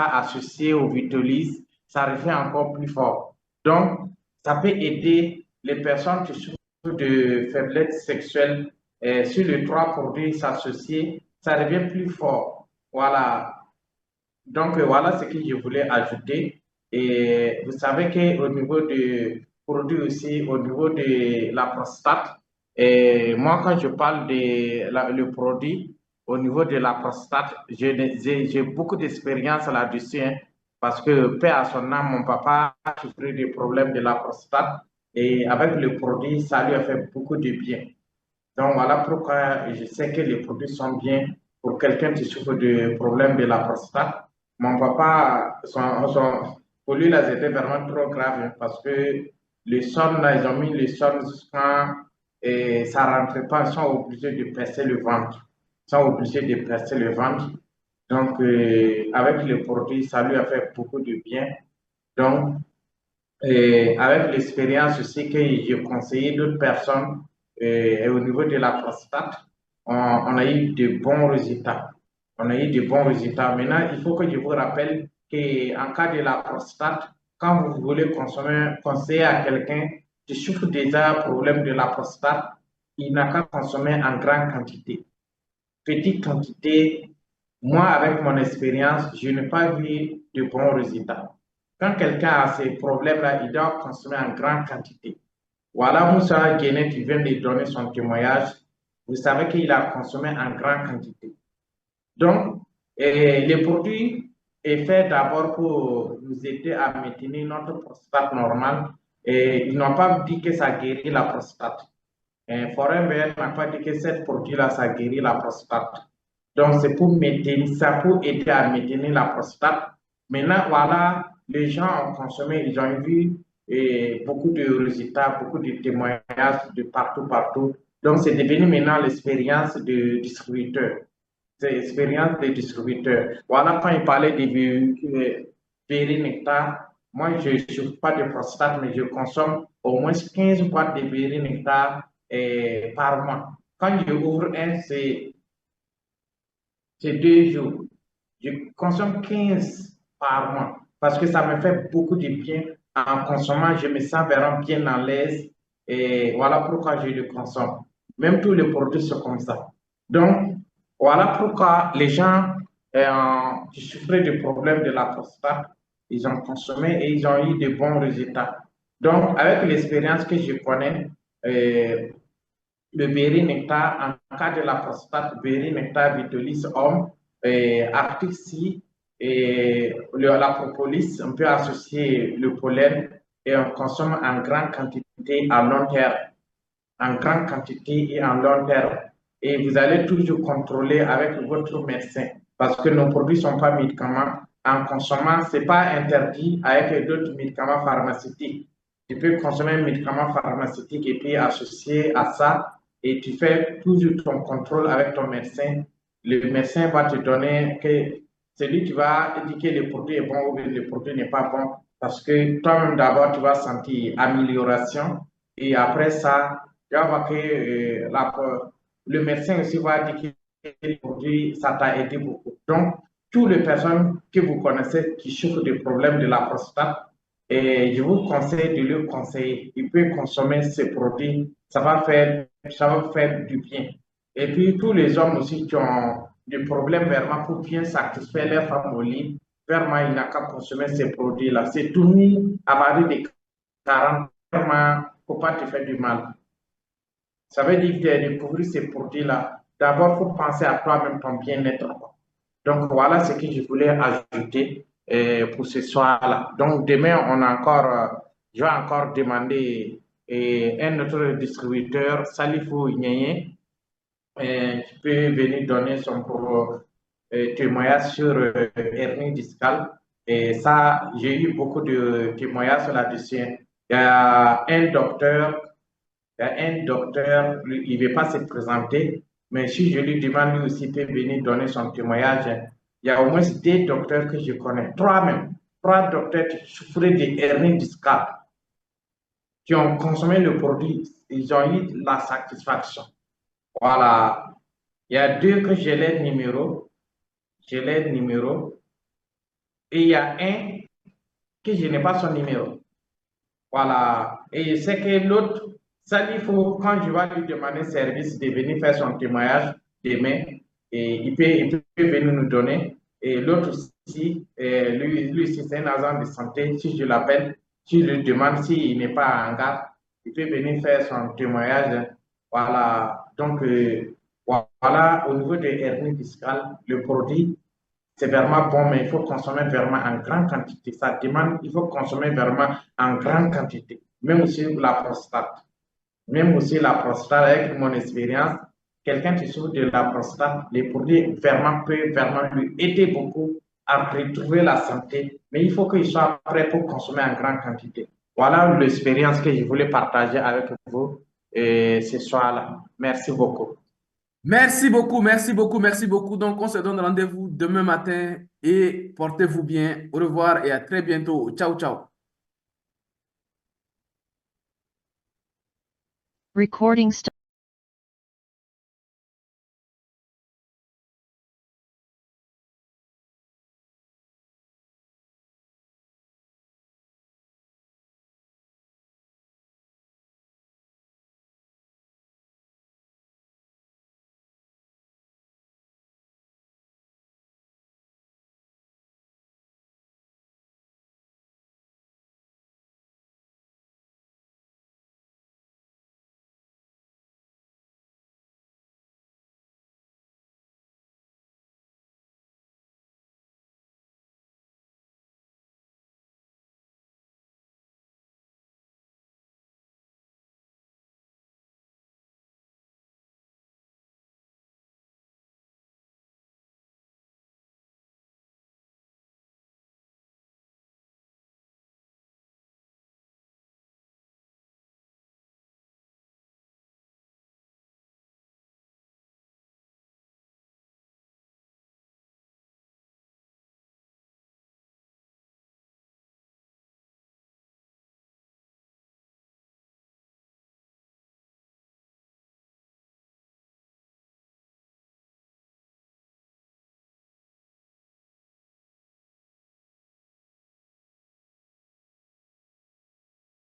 associé au Vitolis, ça revient encore plus fort. Donc, ça peut aider les personnes qui souffrent de faiblesse sexuelle sur les trois produits s'associer, ça revient plus fort. Voilà. Donc, voilà ce que je voulais ajouter. Et vous savez qu'au niveau du produit aussi, au niveau de la prostate, et moi, quand je parle de le produit, au niveau de la prostate, j'ai beaucoup d'expérience là-dessus, hein, parce que, paix à son âme, mon papa a souffert des problèmes de la prostate et avec le produit, ça lui a fait beaucoup de bien. Donc, voilà pourquoi je sais que les produits sont bien pour quelqu'un qui souffre de problèmes de la prostate. Mon papa, pour lui, là, c'était vraiment trop grave, hein, parce que les sondes, là, ils ont mis les sondes quand et ça ne rentrait pas, ils sont obligés de percer le ventre. Ils sont obligés de percer le ventre. Donc, avec le produit, ça lui a fait beaucoup de bien. Donc, et avec l'expérience aussi que j'ai conseillé d'autres personnes et au niveau de la prostate, on a eu de bons résultats. On a eu de bons résultats. Maintenant, il faut que je vous rappelle qu'en cas de la prostate, quand vous voulez consommer, conseiller à quelqu'un qui souffre déjà problème de la prostate, il n'a qu'à consommer en grande quantité. Petite quantité, moi, avec mon expérience, je n'ai pas vu de bons résultats. Quand quelqu'un a ces problèmes-là, il doit consommer en grande quantité. Voilà, Moussa Guénet qui vient de donner son témoignage. Vous savez qu'il a consommé en grande quantité. Donc, le produit est fait d'abord pour nous aider à maintenir notre prostate normale. Et ils n'ont pas dit que ça guérit la prostate. Foreign n'a pas dit que cette produit-là, ça guérit la prostate. Donc, c'est pour maintenir ça, pour aider à maintenir la prostate. Maintenant, voilà, les gens ont consommé, ils ont vu beaucoup de résultats, beaucoup de témoignages de partout, partout. Donc, c'est devenu maintenant l'expérience de distributeur. C'est l'expérience des distributeurs. Voilà, quand il parlait de Vérinectar, moi, je ne souffre pas de prostate, mais je consomme au moins 15 boîtes de Vérinectar par mois. Quand je ouvre un, c'est 2 jours. Je consomme 15 par mois parce que ça me fait beaucoup de bien. En consommant, je me sens vraiment bien à l'aise et voilà pourquoi je le consomme. Même tous les produits sont comme ça. Donc, voilà pourquoi les gens qui souffraient de problèmes de la prostate, ils ont consommé et ils ont eu de bons résultats. Donc, avec l'expérience que je connais, le Béri-Nectar, en cas de la prostate, Béri-Nectar Vitolis homme, article C, et la propolis, on peut associer le pollen et on consomme en grande quantité à long terme. En grande quantité et en long terme. Et vous allez toujours contrôler avec votre médecin parce que nos produits ne sont pas médicaments. En consommant, ce n'est pas interdit avec d'autres médicaments pharmaceutiques. Tu peux consommer un médicament pharmaceutique et puis associé à ça, et tu fais toujours ton contrôle avec ton médecin. Le médecin va te donner que celui qui va indiquer le produit est bon ou le produit n'est pas bon parce que toi-même d'abord tu vas sentir amélioration et après ça, tu vas voir que le médecin aussi va dire que le produit, ça t'a aidé beaucoup. Donc, toutes les personnes que vous connaissez qui souffrent de problèmes de la prostate, et je vous conseille de le conseiller. Il peut consommer ces produits, ça va faire du bien. Et puis, tous les hommes aussi qui ont des problèmes vraiment pour bien satisfaire leur femme au lit, vraiment, il n'a qu'à consommer ces produits-là. C'est tout mis à partir de 40, vraiment, faut pas te faire du mal. Ça veut dire de découvrir ces produits-là. D'abord, il faut penser à toi-même, ton bien-être. Donc, voilà ce que je voulais ajouter pour ce soir-là. Donc, demain, je vais encore demander un autre distributeur, Salifou Nyenye, qui peut venir donner son témoignage sur hernie discale. Et ça, j'ai eu beaucoup de témoignages là-dessus. Il y a un docteur il ne veut pas se présenter, mais si je lui demande lui aussi peut venir donner son témoignage, il y a au moins 2 docteurs que je connais, 3 même, 3 docteurs qui souffraient de hernie discale, qui ont consommé le produit, ils ont eu la satisfaction. Voilà. Il y a 2 que j'ai les numéros, Et il y a un que je n'ai pas son numéro. Voilà. Et je sais que l'autre, ça, il faut, quand je vais lui demander service de venir faire son témoignage demain, et il peut venir nous donner. Et l'autre aussi, lui aussi, c'est un agent de santé. Si je l'appelle, si je lui demande s'il n'est pas en garde, il peut venir faire son témoignage. Voilà. Donc, voilà, au niveau de hernie discale, le produit, c'est vraiment bon, mais il faut consommer vraiment en grande quantité. Ça demande, il faut consommer vraiment en grande quantité. Même aussi la prostate. Même aussi la prostate, avec mon expérience, quelqu'un qui souffre de la prostate, les produits vraiment peuvent vraiment lui aider beaucoup à retrouver la santé. Mais il faut qu'il soit prêt pour consommer en grande quantité. Voilà l'expérience que je voulais partager avec vous ce soir-là. Merci beaucoup. Merci beaucoup, merci beaucoup, merci beaucoup. Donc, on se donne rendez-vous demain matin et portez-vous bien. Au revoir et à très bientôt. Ciao, ciao. Recording